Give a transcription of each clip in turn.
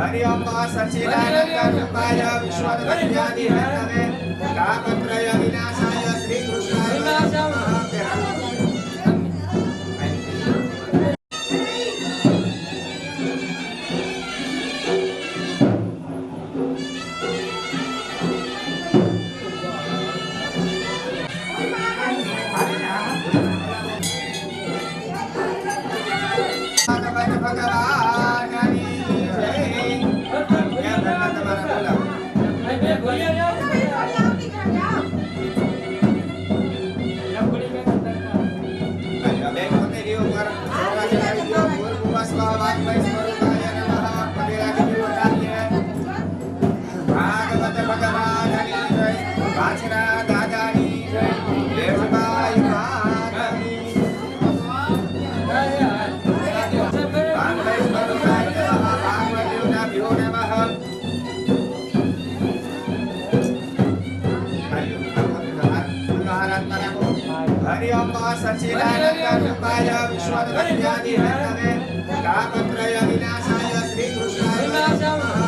हरि ओम सच्चिदानंद रूपाय विश्वोत्पत्त्यादि Hathaway तापत्रय विनाशाय श्री कृष्णाय नमः। हरि ओम सच्चिदानंद रूपाय विश्वोत्पत्त्यादि हेतवे तापत्रय विनाशाय श्री कृष्णाय नमः।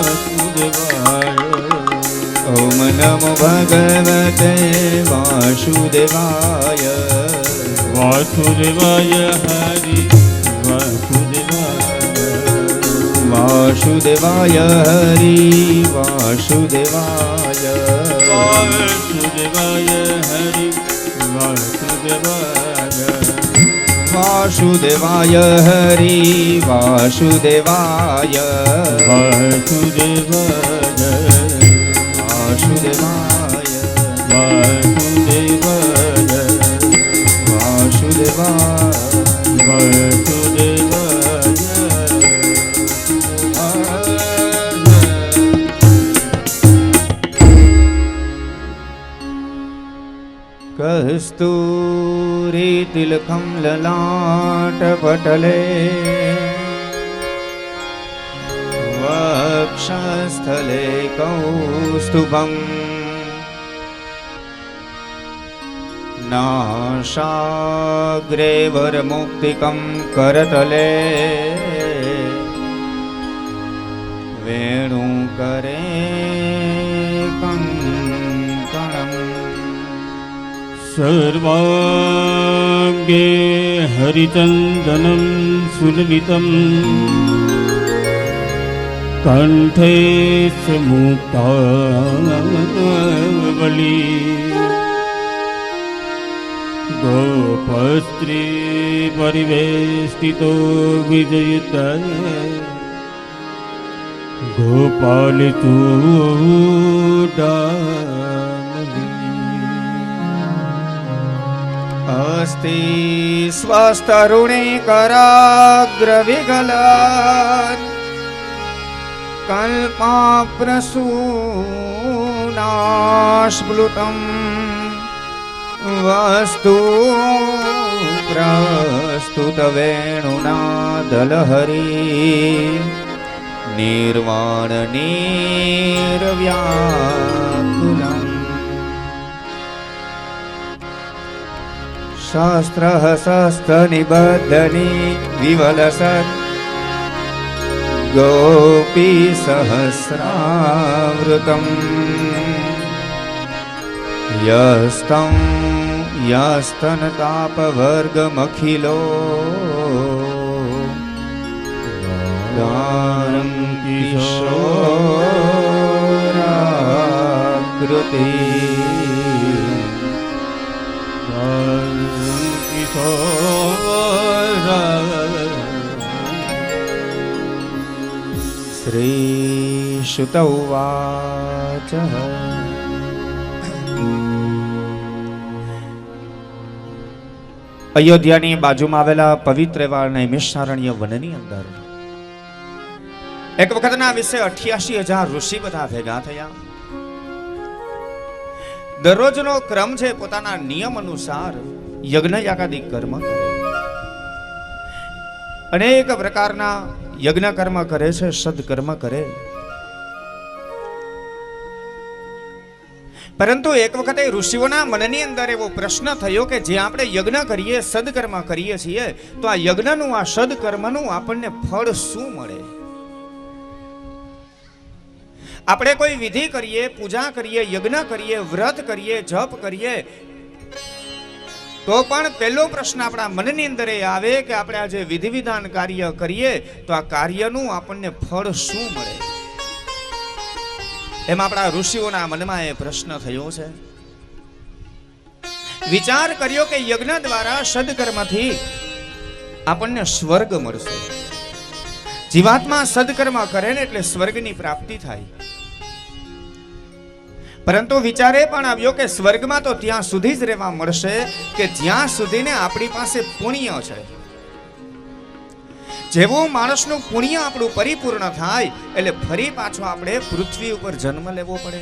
વાસુદેવાય. ઓમ નમો ભગવતે વાસુદેવાય. વાસુદેવાય હરિ વાસુદેવાય. વાસુદેવાય હરિ વાસુદેવાય. વાસુદેવાય હરિ વાસુદેવાય. વાસુદેવાય હરિ વાસુદેવાય. વાસુદેવાય વાસુદેવાય વાસુદેવાય વાસુદેવાય. કસ્તુરી તિલકમ લલાટ પટલે વક્ષસ્થલે કૌસ્તુભમ નાસાગ્રે વરમુક્તિકમ કરતલે વેણુકરે કંકણમ. સર્વાંગે હરિચંદનમ સુલલિતમ કંઠે મુક્તાવલી. ગોપસ્ત્રી પરિવેષ્ટિતો વિજયિતા ગોપાલિતૂડામલી. અસ્તિ સ્વસ્તરુણી કરાગ્રવિગલાત કલ્પાપ્રસૂનાસ્પ્લુતમ વસ્તુ પ્રસ્તુત વેણુનાદલહરી નિર્વાણ નિર્વ્યાકુલમ. શાસ્ત્ર શસ્ત્ર નિબદ્ધની વિવલસત ગોપી સહસ્રાવૃતમ યસ્તં યસ્તન તાપવર્ગમખિલો ગાનં કિશોરાકૃતિ. શ્રી શુત ઉવાચ. અયોધ્યાની બાજુમાં આવેલા પવિત્ર એવા નૈમિષારણ્ય વનની અંદર એક વખતના વિશે 88,000 ઋષિ બધા ભેગા થયા. દરરોજનો ક્રમ છે પોતાના નિયમ અનુસાર યજ્ઞ યાગાદિક કર્મ કરે. અનેક પ્રકારના યજ્ઞ કર્મ કરે છે, સદકર્મ કરે. પરંતુ એક વખતે ઋષિઓના મનની અંદર એવો પ્રશ્ન થયો કે જે આપણે યજ્ઞ કરીએ, સદકર્મ કરીએ છીએ, તો આ યજ્ઞનું, આ સદકર્મનું આપણને ફળ શું મળે? આપણે કોઈ વિધિ કરીએ, પૂજા કરીએ, યજ્ઞ કરીએ, વ્રત કરીએ, જપ કરીએ, તો પણ પહેલો પ્રશ્ન આપણા મનની અંદર એ આવે કે આપણે આ જે વિધિ વિધાન કાર્ય કરીએ તો આ કાર્યનું આપણને ફળ શું મળે? એમ આપણા ઋષિઓના મનમાં એ પ્રશ્ન થયો છે. વિચાર કર્યો કે યજ્ઞ દ્વારા સદકર્મથી આપણને સ્વર્ગ મળશે. જીવાત્મા સદકર્મ કરે ને એટલે સ્વર્ગની પ્રાપ્તિ થાય. પરંતુ વિચારે પણ આવ્યો કે સ્વર્ગમાં તો ત્યાં સુધી જ રહેવા મળશે કે જ્યાં સુધીને આપણી પાસે પુણ્ય છે. જેવું માણસનું પુણ્ય આપણું પરિપૂર્ણ થાય એટલે ફરી પાછો આપણે પૃથ્વી ઉપર જન્મ લેવો પડે.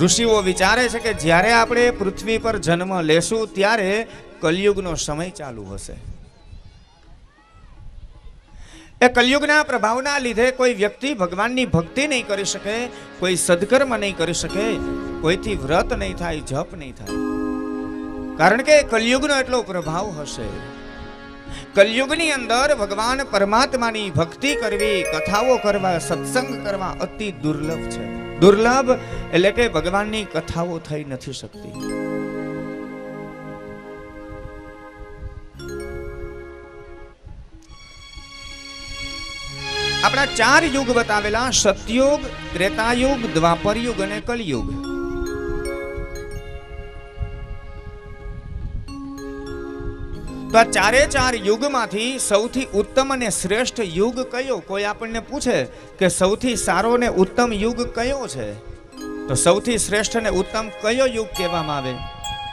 ઋષિઓ વિચારે છે કે જ્યારે આપણે પૃથ્વી પર જન્મ લેશું ત્યારે કલયુગનો સમય ચાલુ હશે. એ કલયુગના પ્રભાવના લીધે કોઈ વ્યક્તિ ભગવાનની ભક્તિ નહીં કરી શકે, કોઈ સદકર્મ નહીં કરી શકે, કોઈથી વ્રત નહીં થાય, જપ નહીં થાય. કારણ કે કલયુગનો એટલો પ્રભાવ હશે. કલયુગની અંદર ભગવાન પરમાત્માની ભક્તિ કરવી, કથાઓ કરવા, સત્સંગ કરવા અતિ દુર્લભ છે. દુર્લભ એટલે કે ભગવાનની કથાઓ થઈ નથી શકતી. આપણા 4 યુગ બતાવેલા: સતયુગ, ત્રેતાયુગ, દ્વાપરયુગ અને કલયુગ. તો આ 4 યુગમાંથી સૌથી ઉત્તમ અને શ્રેષ્ઠ યુગ કયો? કોઈ આપણને પૂછે કે સૌથી સારો ને ઉત્તમ યુગ કયો છે, તો સૌથી શ્રેષ્ઠ અને ઉત્તમ કયો યુગ કહેવામાં આવે?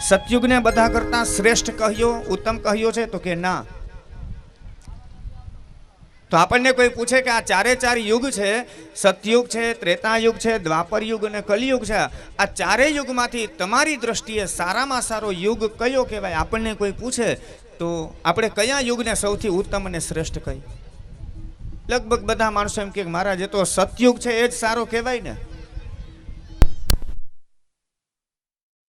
સતયુગને બધા કરતા શ્રેષ્ઠ કહ્યો, ઉત્તમ કહ્યો છે? તો કે ના. તો આપણને કોઈ પૂછે કે આ 4 યુગ છે, સતયુગ છે, ત્રેતાયુગ છે, દ્વાપરયુગ અને કલયુગ છે, આ 4 યુગમાંથી તમારી દ્રષ્ટિએ સારામાં સારો યુગ કયો કહેવાય? આપણને કોઈ પૂછે તો આપણે કયા યુગને સૌથી ઉત્તમ અને શ્રેષ્ઠ કહીએ? લગભગ બધા માણસો એમ કે મહારાજ એ તો સતયુગ છે, એ જ સારો કહેવાય ને.